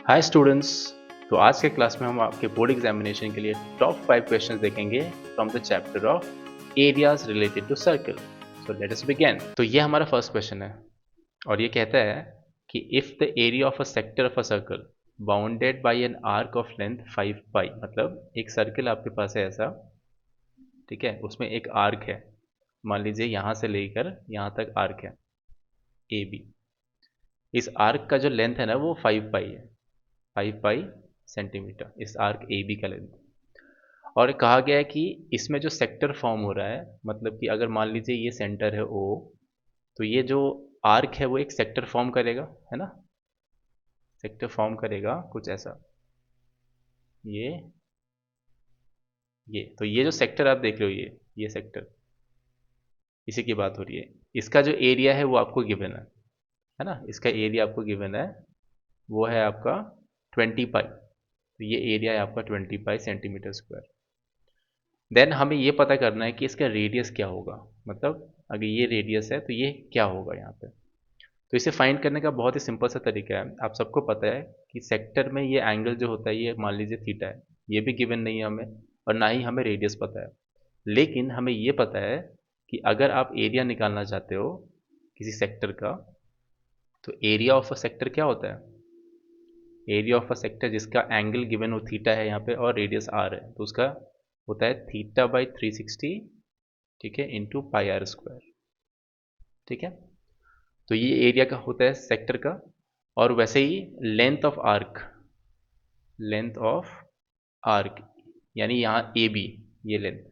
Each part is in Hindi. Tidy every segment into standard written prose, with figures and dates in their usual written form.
Hi students. तो आज के क्लास में हम आपके बोर्ड एग्जामिनेशन के लिए टॉप 5 क्वेश्चंस देखेंगे from the chapter of areas related to circle. So let us begin. तो ये हमारा फर्स्ट क्वेश्चन है और ये कहता है कि if the area of a sector of a circle bounded by an arc of length 5 पाई, मतलब एक सर्कल आपके पास है ऐसा, ठीक है, उसमें एक आर्क है, मान लीजिए यहाँ से लेकर यहाँ तक आर्क है ए बी। इस आर्क का जो लेंथ है ना वो 5 पाई है, 5 पाई सेंटीमीटर इस आर्क ए बी का लेंथ। और कहा गया है कि इसमें जो सेक्टर फॉर्म हो रहा है, मतलब कि अगर मान लीजिए ये सेंटर है ओ, तो ये जो आर्क है वो एक सेक्टर फॉर्म करेगा, है ना, सेक्टर फॉर्म करेगा कुछ ऐसा। ये ये तो ये जो सेक्टर आप देख रहे हो, ये सेक्टर, इसी की बात हो रही है। इसका जो एरिया है वो आपको गिवन है ना, इसका एरिया आपको गिवन है, वो है आपका 20 पाई। तो ये एरिया है आपका 20 पाई सेंटीमीटर स्क्वायर। देन हमें ये पता करना है कि इसका रेडियस क्या होगा, मतलब अगर ये रेडियस है तो ये क्या होगा यहाँ पे। तो इसे फाइंड करने का बहुत ही सिंपल सा तरीका है। आप सबको पता है कि सेक्टर में ये एंगल जो होता है ये मान लीजिए थीटा है, ये भी गिवन नहीं है हमें, और ना ही हमें रेडियस पता है। लेकिन हमें ये पता है कि अगर आप एरिया निकालना चाहते हो किसी सेक्टर का, तो एरिया ऑफ अ सेक्टर क्या होता है, एरिया ऑफ अ सेक्टर जिसका एंगल गिवन हो थीटा है यहाँ पे और रेडियस आर है, तो उसका होता है थीटा बाई 360, ठीक है, इंटू पाई आर स्क्वायर। ठीक है, तो ये एरिया का होता है सेक्टर का। और वैसे ही length of arc, length of arc यानी यहाँ ए बी, ये लेंथ,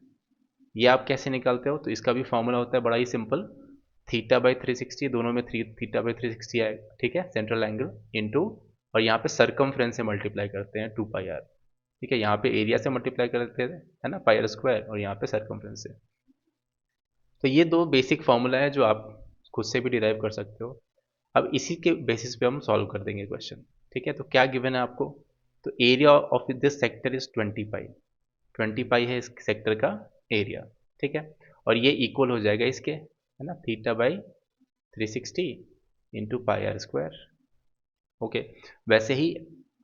ये आप कैसे निकालते हो, तो इसका भी फॉर्मूला होता है बड़ा ही सिंपल, थीटा बाई 360, दोनों में थ्री थीटा बाई 360 आएगा, ठीक है, सेंट्रल एंगल इंटू, और यहाँ पे सरकमफ्रेंस से मल्टीप्लाई करते हैं 2 पाई आर। ठीक है, यहाँ पे एरिया से मल्टीप्लाई करते हैं, है ना, पाई आर स्क्वायर, और यहाँ पे सरकमफ्रेंस से। तो ये दो बेसिक फार्मूला है जो आप खुद से भी डिराइव कर सकते हो। अब इसी के बेसिस पे हम सॉल्व कर देंगे क्वेश्चन। ठीक है, तो क्या गिवन है आपको, तो area of this sector is 20 पाई, 20 पाई है इस सेक्टर का एरिया। ठीक है, और ये इक्वल हो जाएगा इसके, है ना, theta by 360 into pi r square. Okay, वैसे ही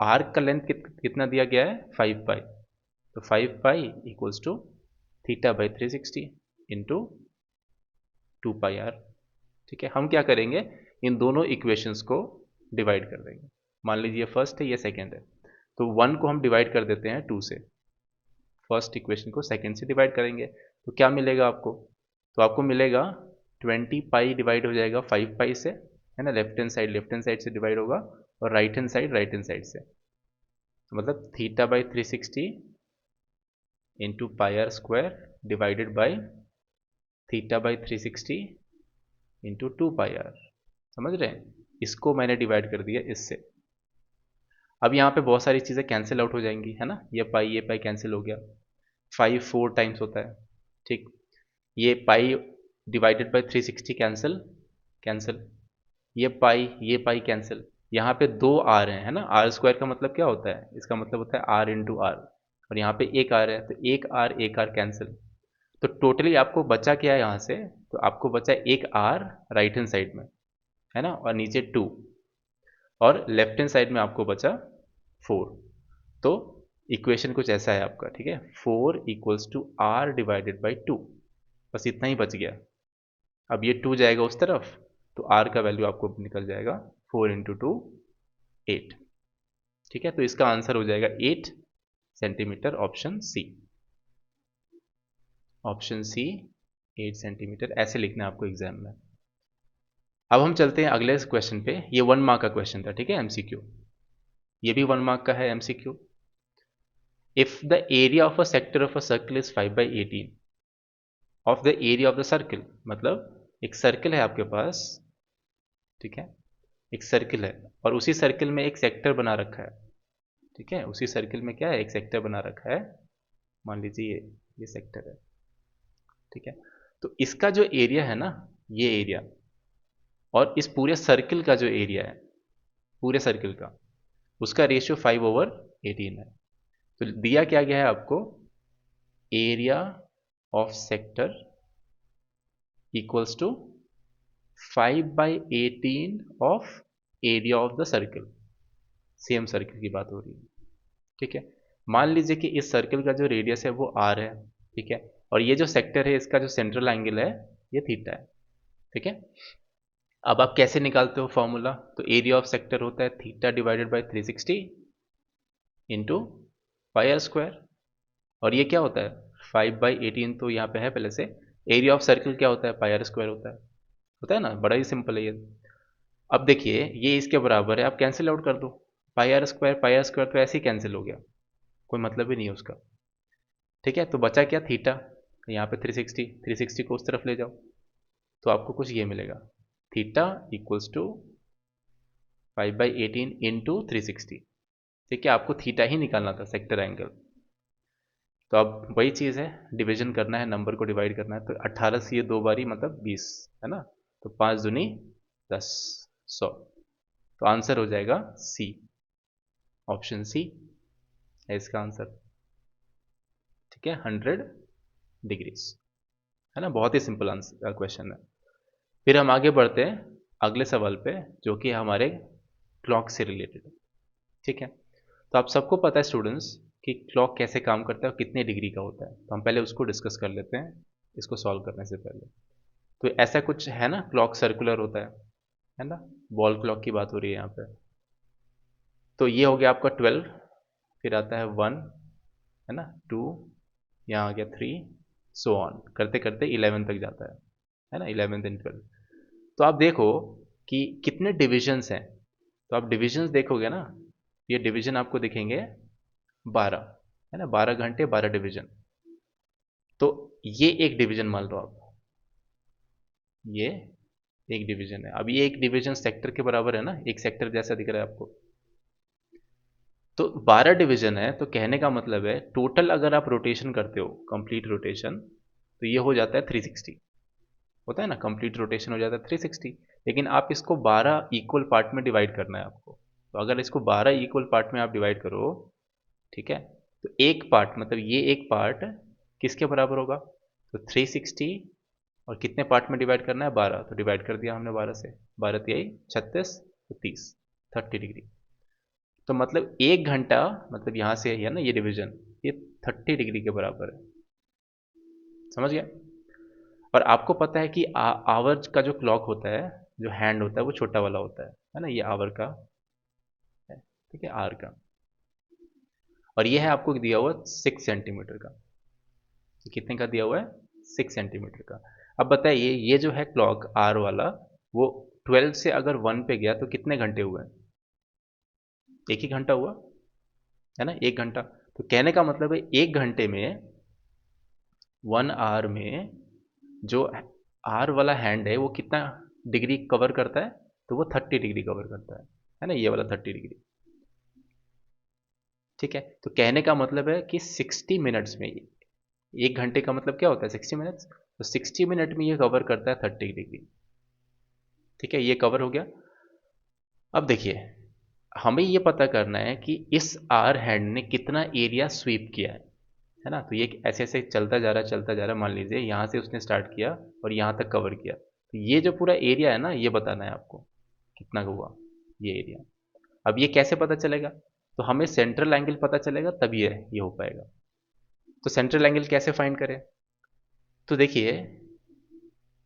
आर्क का लेंथ कितना दिया गया है, 5 पाई, तो 5 pi equals to theta by 360 into 2 pi r. ठीक है, हम क्या करेंगे, इन दोनों इक्वेशंस को डिवाइड कर देंगे। मान लीजिए फर्स्ट है, ये सेकंड है, तो 1 को हम डिवाइड कर देते हैं 2 से, फर्स्ट इक्वेशन को सेकंड से डिवाइड करेंगे, तो क्या मिलेगा आपको, तो आपको मिलेगा 20 पाई डिवाइड हो जाएगा 5 पाई से, है ना, लेफ्ट हैंड साइड से डिवाइड होगा, और राइट हैंड साइड से, तो मतलब theta by 360 into pi r square divided by theta by 360 into 2 pi r. समझ रहे हैं, इसको मैंने डिवाइड कर दिया इससे। अब यहाँ पे बहुत सारी चीज़ें कैंसिल आउट हो जाएंगी, है ना, ये पाई कैंसिल हो गया, 5 4 टाइम्स होता है, ठीक, ये डिवाइडेड बाई 360 कैंसिल, कैंसिल, ये पाई कैंसिल, यहाँ पे दो आर हैं, है ना, आर स्क्वायर का मतलब क्या होता है, इसका मतलब होता है आर इंटू आर, और यहाँ पे एक आर है, तो एक आर कैंसिल, तो टोटली आपको बचा क्या है यहाँ से, तो आपको बचा एक आर राइट हैंड साइड में, है ना, और नीचे 2, और लेफ्ट हैंड साइड में आपको बचा 4। तो इक्वेशन कुछ ऐसा है आपका, ठीक है, 4 equals to r divided by 2, बस इतना ही बच गया। अब ये 2 जाएगा उस तरफ, तो आर का वैल्यू आपको निकल जाएगा 4 इंटू 2 8। ठीक है, तो इसका आंसर हो जाएगा 8 centimetre, option C, option C 8 centimetre, ऐसे लिखना है आपको एग्जाम में। अब हम चलते हैं अगले क्वेश्चन पे, ये 1 मार्क का क्वेश्चन था, ठीक है, एमसीक्यू, ये भी 1 मार्क का है MCQ. If the area of a sector of a circle is 5 by 18 of the area of the circle, मतलब एक सर्कल है आपके पास, ठीक है, एक सर्कल है, और उसी सर्कल में एक सेक्टर बना रखा है, ठीक है, उसी सर्कल में क्या है, एक सेक्टर बना रखा है, मान लीजिए ये सेक्टर है, ठीक है, तो इसका जो एरिया है ना, ये एरिया, और इस पूरे सर्कल का जो एरिया है, पूरे सर्कल का, उसका रेशियो 5/18 है। तो दिया क्या गया है आपको, area of sector equals to 5/18 of area of the circle. Same circle की बात हो रही है। ठीक है, मान लीजिए कि इस सर्किल का जो रेडियस है वो आर है। ठीक है, और ये जो सेक्टर है इसका जो सेंट्रल एंगल है ये थीटा है। ठीक है, अब आप कैसे निकालते हो फॉर्मूला? तो एरिया ऑफ सेक्टर होता है theta divided by 360 into pi r square. और ये क्या होता है 5/18, तो यहाँ पे है पहले से। एरिया ऑफ सर्किल क्या होता है? पाई आर स्क्वायर होता है ना, बड़ा ही सिंपल है ये। अब देखिए ये इसके बराबर है, आप कैंसिल आउट कर दो। पाई आर स्क्वायर तो ऐसे ही कैंसिल हो गया, कोई मतलब ही नहीं है उसका। ठीक है, तो बचा क्या? थीटा। यहाँ पे 360 को उस तरफ ले जाओ तो आपको कुछ ये मिलेगा, थीटा इक्वल्स टू 5/18 इंटू 360। ठीक है, आपको थीटा ही निकालना था, सेक्टर एंगल। तो अब वही चीज़ है, डिवीजन करना है, नंबर को डिवाइड करना है। तो 18 से ये दो बारी मतलब 20 है ना, तो 5 दूनी 10, 100। तो आंसर हो जाएगा सी, ऑप्शन सी है इसका आंसर। ठीक है, 100 डिग्रीज, है ना, बहुत ही सिंपल आंसर क्वेश्चन है। फिर हम आगे बढ़ते हैं अगले सवाल पे, जो कि हमारे क्लॉक से रिलेटेड है। ठीक है, तो आप सबको पता है स्टूडेंट्स कि क्लॉक कैसे काम करता है और कितने डिग्री का होता है, तो हम पहले उसको डिस्कस कर लेते हैं इसको सॉल्व करने से पहले। तो ऐसा कुछ है ना, क्लॉक सर्कुलर होता है ना, वॉल क्लॉक की बात हो रही है यहाँ पे। तो ये हो गया आपका 12, फिर आता है 1, है ना, 2, यहाँ आ गया 3, सो ऑन करते करते 11 तक जाता है ना, 11 एंड 12। तो आप देखो कि कितने डिविजन्स हैं। तो आप डिविजन्स देखोगे ना, ये डिवीजन आपको दिखेंगे 12, है ना, 12 घंटे 12 डिवीजन। तो ये एक डिवीजन मान लो आप, ये एक डिवीजन है। अब ये एक डिवीजन सेक्टर के बराबर है ना, एक सेक्टर जैसा दिख रहा है आपको। तो 12 डिवीजन है, तो कहने का मतलब है टोटल अगर आप रोटेशन करते हो, कंप्लीट रोटेशन, तो ये हो जाता है 360। होता है ना, कंप्लीट रोटेशन हो जाता है 360। लेकिन आप इसको 12 इक्वल पार्ट में डिवाइड करना है आपको। तो अगर इसको 12 इक्वल पार्ट में आप डिवाइड करो, ठीक है, तो एक पार्ट मतलब ये एक पार्ट किसके बराबर होगा? तो 360, और कितने पार्ट में डिवाइड करना है? 12, तो डिवाइड कर दिया हमने 12 से। 12 तिहाई 36, तो 30, 30 डिग्री। तो मतलब एक घंटा, मतलब यहाँ से है ना ये डिवीजन, ये 30 डिग्री के बराबर है। समझ गया? और आपको पता है कि आवर का जो क्लॉक होता है, जो हैंड होता है वो छोटा वाला होता है ना, ये आवर का है। ठीक है, आर का। और ये है आपको दिया हुआ 6 सेंटीमीटर का। तो कितने का दिया हुआ है? 6 सेंटीमीटर का। अब बताइए ये जो है क्लॉक आर वाला, वो 12 से अगर 1 पे गया तो कितने घंटे हुए? एक ही घंटा हुआ, है ना, एक घंटा। तो कहने का मतलब है एक घंटे में, 1 आवर में, जो आर वाला हैंड है वो कितना डिग्री कवर करता है? तो वो 30 डिग्री कवर करता है ना, ये वाला 30 डिग्री। ठीक है, तो कहने का मतलब है कि 60 मिनट्स में, एक घंटे का मतलब क्या होता है? 60 मिनट्स। तो 60 मिनट में ये कवर करता है 30 डिग्री। ठीक है, ये कवर हो गया। अब देखिए हमें ये पता करना है कि इस आर हैंड ने कितना एरिया स्वीप किया है ना। तो ये ऐसे ऐसे चलता जा रहा है, चलता जा रहा है। मान लीजिए यहाँ से उसने स्टार्ट किया और यहाँ तक कवर किया, तो ये जो पूरा एरिया है ना, ये बताना है आपको कितना हुआ ये एरिया। अब ये कैसे पता चलेगा? तो हमें सेंट्रल एंगल पता चलेगा तब ये हो पाएगा। तो सेंट्रल एंगल कैसे फाइंड करें? तो देखिए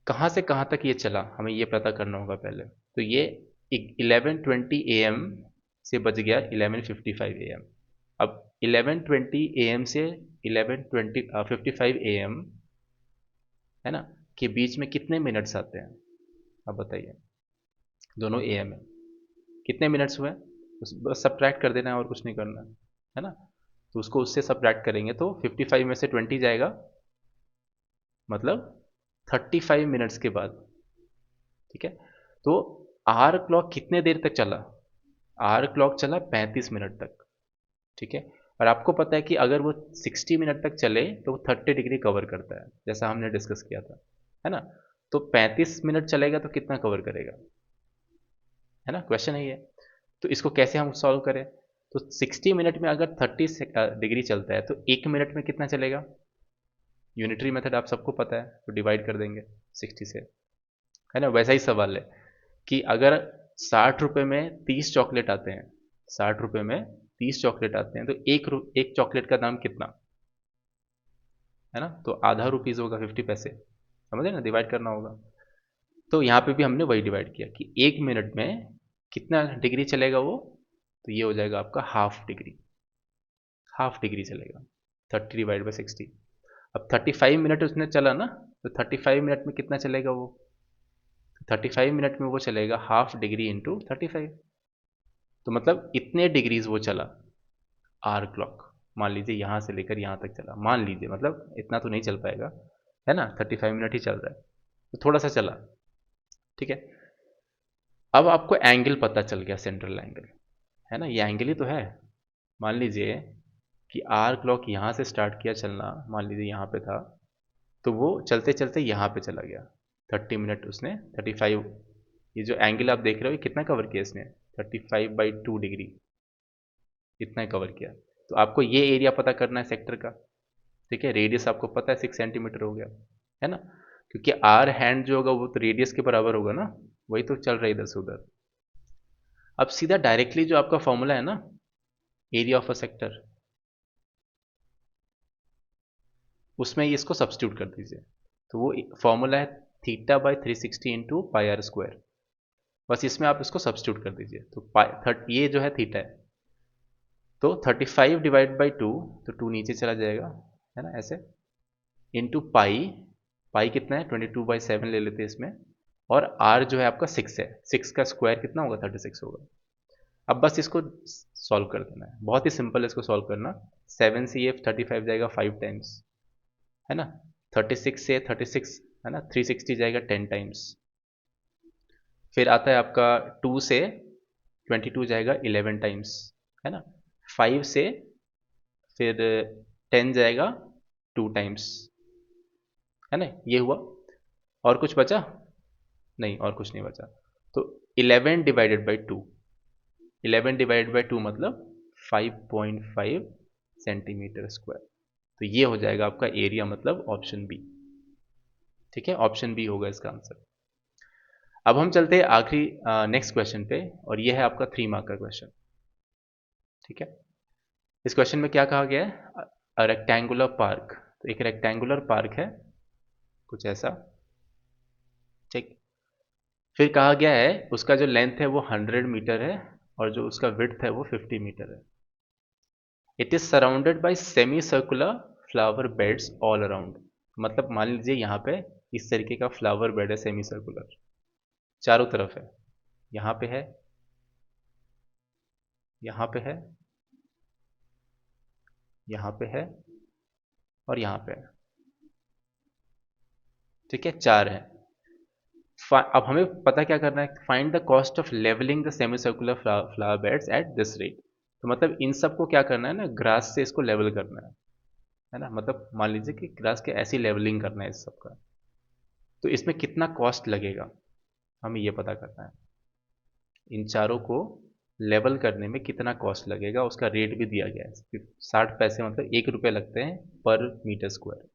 कहाँ से कहाँ तक ये चला, हमें ये पता करना होगा पहले। तो ये 11:20 AM से बज गया 11:55 AM। अब 11:20 AM से 11:55 AM, है ना, के बीच में कितने मिनट्स आते हैं? अब बताइए, दोनों AM है, कितने मिनट्स हुए? बस सब्ट्रैक्ट कर देना है और कुछ नहीं करना है ना। तो उसको उससे सब्ट्रैक्ट करेंगे तो 55 में से 20 जाएगा, मतलब 35 मिनट्स के बाद। ठीक है, तो आर क्लॉक कितने देर तक चला? आर क्लॉक चला 35 मिनट तक। ठीक है, और आपको पता है कि अगर वो 60 मिनट तक चले तो वो 30 डिग्री कवर करता है, जैसा हमने डिस्कस किया था, है ना। तो 35 मिनट चलेगा तो कितना कवर करेगा, है ना, क्वेश्चन है ये। तो इसको कैसे हम सॉल्व करें? तो 60 मिनट में अगर 30 डिग्री चलता है तो एक मिनट में कितना चलेगा? यूनिटरी मेथड आप सबको पता है, तो डिवाइड कर देंगे 60 से, है ना। वैसा ही सवाल है कि अगर 60 रुपये में 30 चॉकलेट आते हैं, 60 रुपये में 30 चॉकलेट आते हैं, तो एक चॉकलेट का दाम कितना है ना, तो आधा रुपीज़ होगा 50 पैसे, समझे ना, डिवाइड करना होगा। तो यहाँ पे भी हमने वही डिवाइड किया कि 1 मिनट में कितना डिग्री चलेगा वो, तो ये हो जाएगा आपका हाफ डिग्री चलेगा, 30/60। अब 35 मिनट उसने चला ना, तो 35 मिनट में कितना चलेगा वो, 35 मिनट में वो चलेगा हाफ डिग्री इंटू 35। तो मतलब इतने डिग्रीज वो चला आर क्लॉक, मान लीजिए यहाँ से लेकर यहाँ तक चला, मान लीजिए, मतलब इतना तो नहीं चल पाएगा, है ना, 35 मिनट ही चल रहा है, तो थोड़ा सा चला, ठीक है। अब आपको एंगल पता चल गया, सेंट्रल एंगल, है ना, ये एंगल ही तो है। मान लीजिए कि आर क्लॉक यहाँ से स्टार्ट किया चलना, मान लीजिए यहाँ पे था, तो वो चलते चलते यहाँ पे चला गया, 30 मिनट उसने 35, ये जो एंगल आप देख रहे हो कितना कवर किया इसने, 35/2 डिग्री, इतना ही कवर किया। तो आपको ये एरिया पता करना है सेक्टर का, ठीक है, रेडियस आपको पता है 6 सेंटीमीटर हो गया, है ना, क्योंकि आर हैंड जो होगा वो तो रेडियस के बराबर होगा ना, वही तो चल रहा है इधर से उधर। अब सीधा डायरेक्टली जो आपका फॉर्मूला है ना, एरिया ऑफ अ सेक्टर, उसमें इसको सब्स्टिट्यूट कर दीजिए, तो वो फॉर्मूला है θ/360 इंटू पाई आर स्क्वायर, बस इसमें आप इसको सब्स्टिट्यूट कर दीजिए, तो ये जो है थीटा है, तो 35/2, तो 2 नीचे चला जाएगा, है ना, ऐसे, इंटू पाई, पाई कितना है 22/7 ले लेते हैं इसमें, और आर जो है आपका 6 है, 6 का स्क्वायर कितना होगा 36 होगा। अब बस इसको सॉल्व कर देना है, बहुत ही सिंपल है इसको सॉल्व करना। 7 से ये 35 जाएगा 5 टाइम्स, है ना, 36 से 36, है ना, 360 जाएगा 10 टाइम्स, फिर आता है आपका 2 से 22 जाएगा 11 टाइम्स, है ना, 5 से फिर 10 जाएगा 2 टाइम्स, है ना, ये हुआ। और कुछ बचा नहीं, और कुछ नहीं बचा, तो 11/2, 11/2 मतलब 5.5 सेंटीमीटर स्क्वायर, तो ये हो जाएगा आपका एरिया, मतलब ऑप्शन बी, ठीक है, ऑप्शन बी होगा इसका आंसर। अब हम चलते हैं आखिरी नेक्स्ट क्वेश्चन पे, और ये है आपका 3 मार्क का क्वेश्चन, ठीक है। इस क्वेश्चन में क्या कहा गया है, रेक्टेंगुलर पार्क, तो एक रेक्टेंगुलर पार्क है कुछ ऐसा, ठीक, फिर कहा गया है उसका जो लेंथ है वो 100 मीटर है, और जो उसका विड्थ है वो 50 मीटर है। It is surrounded by semi circular flower beds all around, मतलब मान लीजिए यहाँ पे इस तरीके का फ्लावर बेड है, सेमी सर्कुलर, चारों तरफ है, यहाँ पे है, यहाँ पे है, यहाँ पे है, और यहाँ पे है, ठीक है, 4 है। अब हमें पता क्या करना है, find the cost of levelling the semi circular flower beds at this rate, तो मतलब इन सबको क्या करना है ना, ग्रास से इसको लेवल करना है ना, मतलब मान लीजिए कि ग्रास के ऐसी लेवलिंग करना है इस सबका, तो इसमें कितना कॉस्ट लगेगा हमें ये पता करना है, इन चारों को लेवल करने में कितना कॉस्ट लगेगा, उसका रेट भी दिया गया है, 60 पैसे, मतलब 1 रुपये लगते हैं पर मीटर स्क्वायर।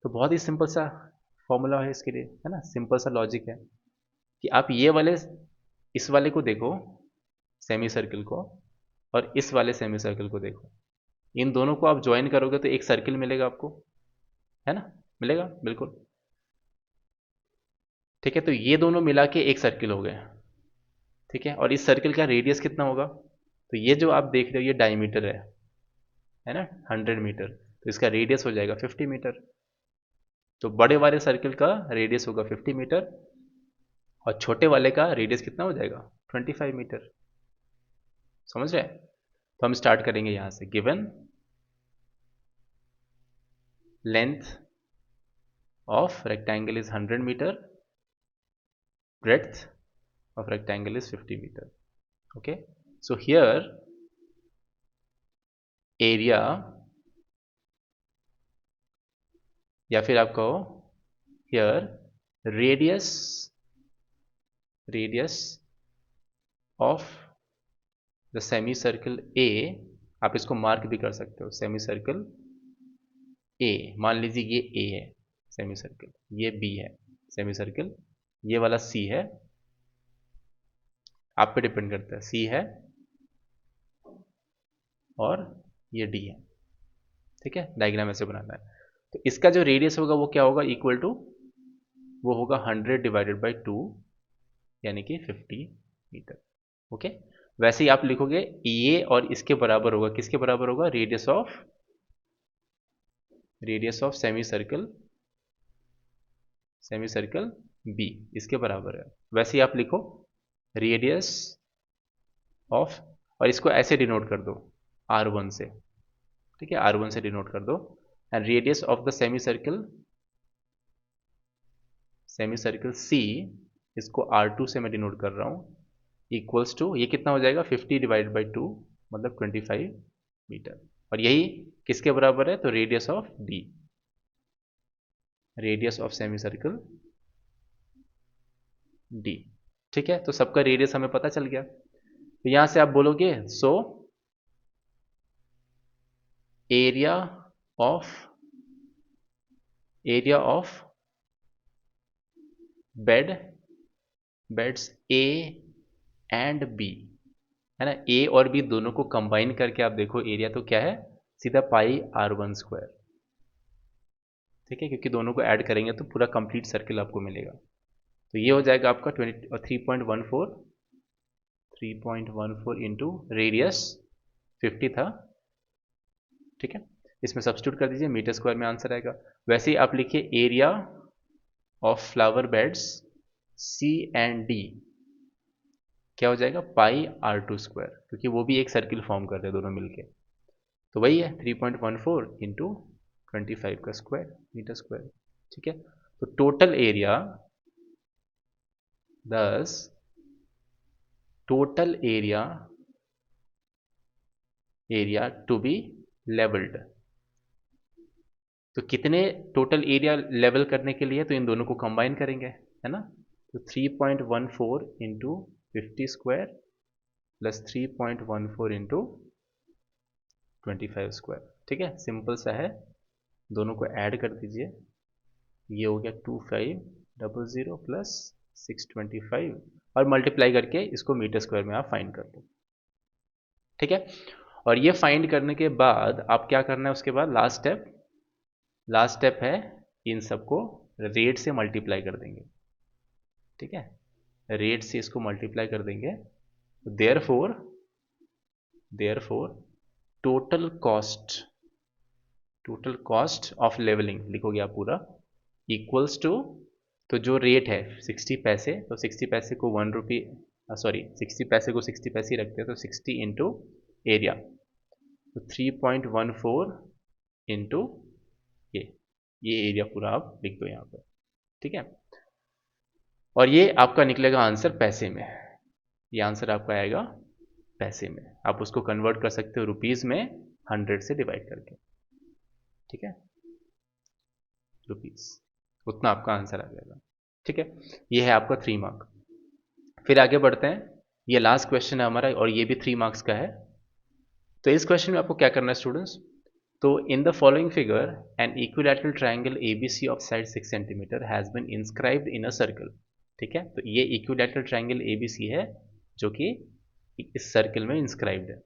तो बहुत ही सिंपल सा फॉर्मूला है इसके लिए, है ना, सिंपल सा लॉजिक है कि आप ये वाले, इस वाले को देखो सेमी सर्किल को, और इस वाले सेमी सर्किल को देखो, इन दोनों को आप ज्वाइन करोगे तो एक सर्किल मिलेगा आपको, है ना, मिलेगा बिल्कुल, ठीक है, तो ये दोनों मिला के एक सर्किल हो गए, ठीक है, और इस सर्किल का रेडियस कितना होगा, तो ये जो आप देख रहे हो ये डायमीटर है ना, 100 मीटर, तो इसका रेडियस हो जाएगा 50 मीटर, तो बड़े वाले सर्किल का रेडियस होगा 50 मीटर, और छोटे वाले का रेडियस कितना हो जाएगा 25 मीटर, समझ रहे हैं। तो हम स्टार्ट करेंगे यहां से, given length of rectangle is 100 meter, breadth of rectangle is 50 meter, okay, so here area, या फिर आप कहो here radius, radius of the semi circle A, आप इसको मार्क भी कर सकते हो, सेमी सर्कल A, मान लीजिए ये A है सेमी सर्कल, ये B है सेमी सर्कल, ये वाला C है, आप पे डिपेंड करता है, C है, और ये डी है। ठीक है, डायग्राम ऐसे बनाना है। तो इसका जो रेडियस होगा वो क्या होगा, इक्वल टू वो होगा 100 डिवाइडेड बाई 2, यानी कि 50 मीटर। ओके, वैसे ही आप लिखोगे ये और इसके बराबर होगा, किसके बराबर होगा, radius of semi circle be, इसके बराबर है। वैसे ही आप लिखो रेडियस ऑफ, और इसको ऐसे डिनोट कर दो R1 से। ठीक है, R1 से डिनोट कर दो। And radius of the semicircle C, इसको R2 से मैं डिनोट कर रहा हूं, इक्वल्स टू ये कितना हो जाएगा, 50 डिवाइड बाई 2, मतलब 25 मीटर। और यही किसके बराबर है, तो radius of semi circle D. ठीक है, तो सबका रेडियस हमें पता चल गया। तो यहां से आप बोलोगे so area of beds A and B, है ना, ए और बी दोनों को कंबाइन करके आप देखो एरिया तो क्या है, सीधा पाई R1 स्क्वायर। ठीक है, क्योंकि दोनों को ऐड करेंगे तो पूरा कंप्लीट सर्किल आपको मिलेगा। तो ये हो जाएगा आपका 3.14 इंटू रेडियस 50 था। ठीक है, इसमें सब्स्टिट्यूट कर दीजिए, मीटर स्क्वायर में आंसर आएगा। वैसे ही आप लिखिए area of flower beds C and D, क्या हो जाएगा, पाई R2 स्क्वायर, क्योंकि वो भी एक सर्किल फॉर्म कर रहे हैं दोनों मिलके। तो वही है 3.14 इंटू 25 का स्क्वायर, मीटर स्क्वायर। ठीक है, तो total area, thus total area to be levelled. तो कितने टोटल एरिया लेवल करने के लिए, तो इन दोनों को कंबाइन करेंगे, है ना। तो 3.14 into 50 square plus 3.14 into 25 square. ठीक है, सिंपल सा है, दोनों को ऐड कर दीजिए, ये हो गया 2500 प्लस 625, और मल्टीप्लाई करके इसको मीटर स्क्वायर में आप फाइंड कर दो। ठीक है, और ये फाइंड करने के बाद आप क्या करना है, उसके बाद लास्ट स्टेप है, इन सबको रेट से मल्टीप्लाई कर देंगे। ठीक है, रेट से इसको मल्टीप्लाई कर देंगे। Therefore total cost of levelling लिखोगे आप पूरा, इक्वल्स टू, तो जो रेट है 60 पैसे, तो 60 पैसे को 1 रुपी, सॉरी 60 पैसे को 60 पैसे ही रखते हैं, तो 60 इंटू एरिया, तो 3.14 इंटू ये ये एरिया पूरा आप लिख दो यहाँ पर। ठीक है, और ये आपका निकलेगा आंसर पैसे में, ये आंसर आपका आएगा पैसे में। आप उसको कन्वर्ट कर सकते हो रुपीज़ में, 100 से डिवाइड करके। ठीक है, रुपीज़, उतना आपका आंसर आ जाएगा। ठीक है, ये है आपका 3 मार्क। फिर आगे बढ़ते हैं, ये लास्ट क्वेश्चन है हमारा, और ये भी 3 मार्क्स का है। तो इस क्वेश्चन में आपको क्या करना है स्टूडेंट्स, तो in the following figure an equilateral triangle ABC of side 6 centimetre has been inscribed in a circle. ठीक है, तो ये इक्विलैटरल ट्राइंगल ABC है जो कि इस सर्कल में इंस्क्राइब्ड है।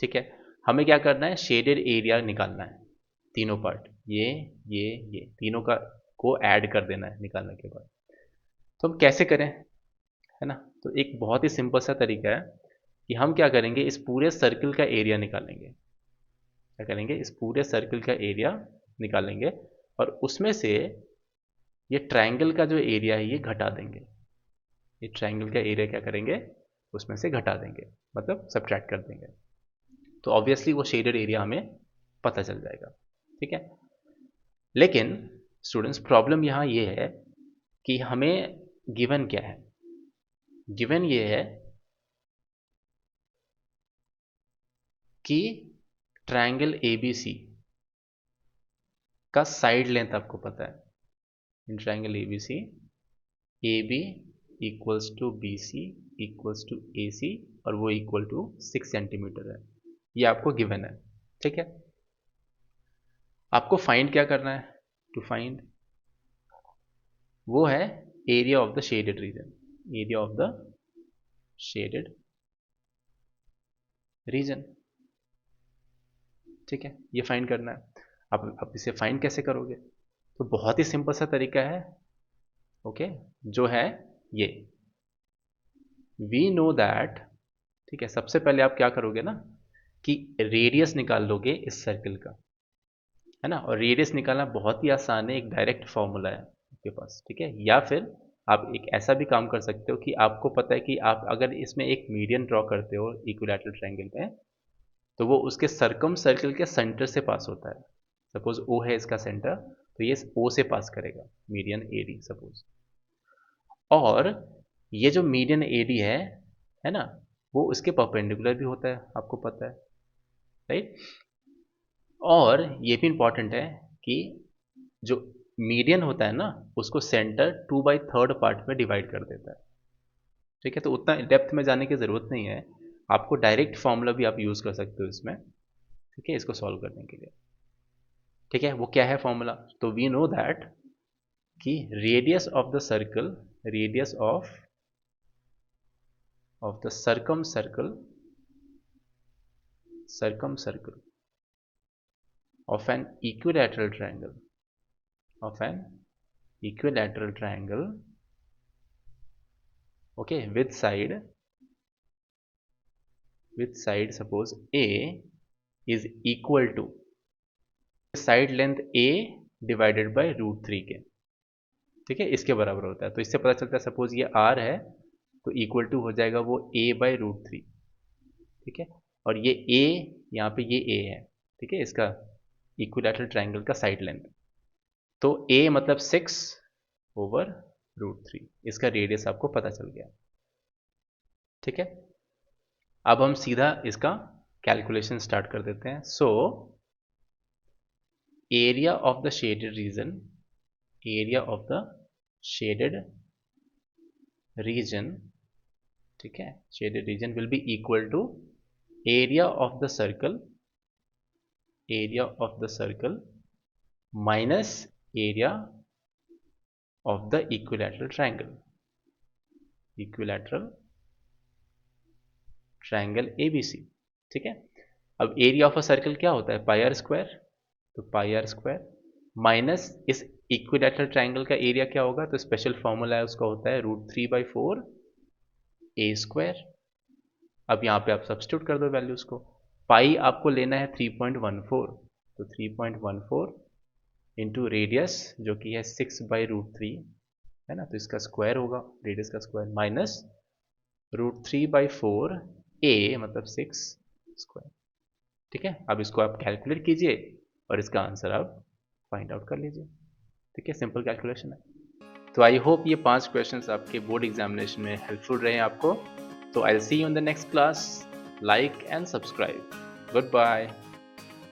ठीक है, हमें क्या करना है, शेडेड एरिया निकालना है, तीनों पार्ट, ये तीनों का को ऐड कर देना है निकालने के बाद। तो हम कैसे करें, है ना। तो एक बहुत ही सिंपल सा तरीका है कि हम क्या करेंगे, इस पूरे सर्कल का एरिया निकालेंगे। क्या करेंगे, इस पूरे सर्कल का एरिया निकालेंगे, और उसमें से ये ट्रायंगल का जो एरिया है ये घटा देंगे। ये ट्रायंगल का एरिया क्या करेंगे, उसमें से घटा देंगे, मतलब सब्ट्रैक्ट कर देंगे। तो ऑब्वियसली वो शेडेड एरिया हमें पता चल जाएगा। ठीक है, लेकिन स्टूडेंट्स प्रॉब्लम यहाँ ये है कि हमें गिवन क्या है, गिवन ये है कि ट्रायंगल ABC का साइड लेंथ आपको पता है, in triangle ABC AB equals to BC equals to AC, और वो इक्वल टू 6 सेंटीमीटर है, ये आपको गिवन है। ठीक है, आपको फाइंड क्या करना है, टू फाइंड वो है area of the shaded region, area of the shaded region. ठीक है, ये फाइंड करना है। आप इसे फाइंड कैसे करोगे? तो बहुत ही सिंपल सा तरीका है, ओके, जो है ये, वी नो दैट, ठीक है, सबसे पहले आप क्या करोगे ना कि रेडियस निकाल लोगे इस सर्कल का, है ना, और रेडियस निकालना बहुत ही आसान है, एक डायरेक्ट फॉर्मूला है आपके पास, ठीक है। या फिर आप एक ऐसा भी काम कर सकते हो कि आपको पता है कि आप अगर इसमें एक मीडियन ड्रॉ करते हो इक्विलैटरल ट्रायंगल में, तो वो उसके सर्कम सर्कल के सेंटर से पास होता है। सपोज ओ है इसका सेंटर, तो ये ओ से पास करेगा, मीडियन ए डी सपोज। और ये जो मीडियन ए डी है ना, वो उसके परपेंडिकुलर भी होता है, आपको पता है, राइट। और ये भी इंपॉर्टेंट है कि जो मीडियन होता है ना, उसको सेंटर 2/3 पार्ट में डिवाइड कर देता है, ठीक है। तो उतना डेप्थ में जाने की ज़रूरत नहीं है, आपको डायरेक्ट फॉर्मूला भी आप यूज़ कर सकते हो इसमें, ठीक है, इसको सॉल्व करने के लिए, ठीक है। वो क्या है फॉर्मूला? तो वी नो दैट कि radius of the circle, radius of the circum circle of an equilateral triangle, of an equilateral triangle, okay, with side suppose A is equal to side length A divided by √3 के, ठीक है, इसके बराबर होता है। तो इससे पता चलता है सपोज ये R है, तो इक्वल टू हो जाएगा वो A/√3, ठीक है। और ये A, यहाँ पे ये A है, ठीक है, इसका इक्विलैटरल ट्रायंगल का साइड लेंथ। तो A मतलब 6/√3, इसका रेडियस आपको पता चल गया, ठीक है। अब हम सीधा इसका कैलकुलेशन स्टार्ट कर देते हैं। So area of the shaded region, area of the shaded region, ठीक है, shaded region will be equal to area of the circle, area of the circle minus area of the equilateral triangle, equilateral triangle ABC, ठीक है। अब एरिया ऑफ अ सर्कल क्या होता है? पाई आर स्क्वायर, तो पाई आर स्क्वायर माइनस इस इक्विलैटरल ट्रायंगल का एरिया क्या होगा? तो स्पेशल फॉर्मूला है उसका, होता है √3/4 A²। अब यहाँ पे आप सब्स्टिट्यूट कर दो वैल्यूज को। पाई आपको लेना है 3.14, तो 3.14 इंटू रेडियस जो कि है 6/√3, है ना, तो इसका स्क्वायर होगा, रेडियस का स्क्वायर, माइनस √3/4 A मतलब 6 स्क्वायर, ठीक है। अब इसको आप कैलकुलेट कीजिए और इसका आंसर आप फाइंड आउट कर लीजिए, ठीक है, सिंपल कैलकुलेशन है। तो आई होप ये 5 क्वेश्चंस आपके बोर्ड एग्जामिनेशन में हेल्पफुल रहे आपको। तो I will see you in the next class, like and subscribe, good bye.